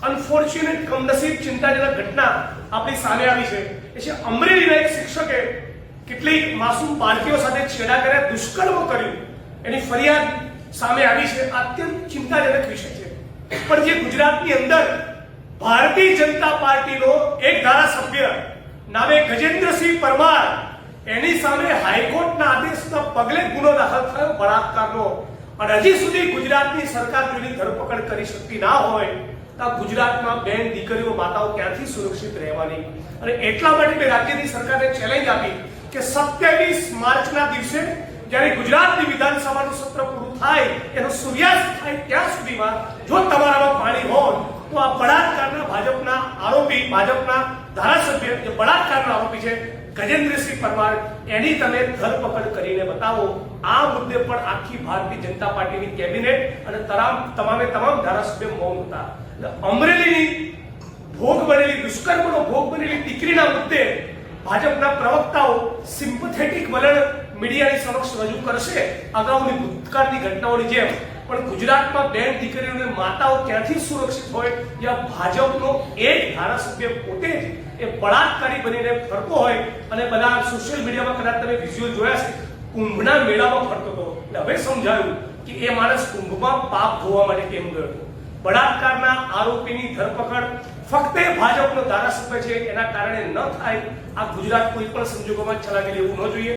Unfortunate કમનસીબ ચિંતાજનક ઘટના આપણી સામે આવી છે એ છે અમરેલીના એક શિક્ષકે કેટલીક માસૂમ બાળકીઓ સાથે છેડા કર્યા, દુષ્કર્મ કર્યું, એની ફરિયાદ સામે આવી છે. અત્યંત ચિંતાજનક વિષય છે. પણ જે ગુજરાતની અંદર ભારતીય જનતા પાર્ટીનો એક ધારાસભ્ય નામે ગજેન્દ્રસિંહ પરમાર, એની સામે હાઈકોર્ટના આદેશના પગલે ગુનો દાખલ થયો બળાત્કારનો, અને હજી સુધી ગુજરાતની સરકાર તેની ધરપકડ કરી શકતી ના હોય તો ગુજરાતમાં બેન દીકરીઓ માતાઓ ક્યાંથી સુરક્ષિત રહેવાની? અને એટલા માટે મેં રાજ્યની સરકારને ચેલેન્જ આપી કે 27 માર્ચના દિવસે જ્યારે ગુજરાતની વિધાનસભાનું સત્ર પૂરું થાય, એનો સૂર્યાસ્ત થાય ત્યાં સુધીમાં જો તમારામાં પાણી હોય તો આ બળાત્કારના ભાજપના આરોપી, ભાજપના ધારાસભ્ય જે બળાત્કારના આરોપી છે ગજેન્દ્રસિંહ પરમાર, એની તમે ધરપકડ કરીને બતાવો. આ મુદ્દે પણ આખી ભારતીય જનતા પાર્ટીની કેબિનેટ અને તમામ ધારાસભ્યો મૌન હતા. અમરેલીની ભોગ બનેલી, દુષ્કર્મનો ભોગ બનેલી દીકરીના મુદ્દે ભાજપના પ્રવક્તાઓ સિમ્પથેટિક વલણ મીડિયાની સમક્ષ રજૂ કરશે અગાઉની ભૂતકાળની ઘટનાઓની જેમ, પણ ગુજરાતમાં બેન દીકરીઓને માતાઓ ક્યાંથી સુરક્ષિત હોય જ્યાં ભાજપનો એક ધારાસભ્ય પોતે જ એ બળાત્કારી બનીને ફરતો હોય? અને બધા સોશિયલ મીડિયામાં કદાચ તમે વિઝ્યુઅલ જોયા છે, કુંભના મેળામાં ફરતો હતો. એટલે હવે સમજાયું કે એ માણસ કુંભમાં પાપ ધોવા માટે કેમ ગયો હતો. બળાત્કારના આરોપીની ધરપકડ ફક્ત ભાજપનો ધારાસભ્ય છે એના કારણે ન થાય. આ ગુજરાત કોઈ પણ સંજોગોમાં ચલાવી લેવું ન જોઈએ.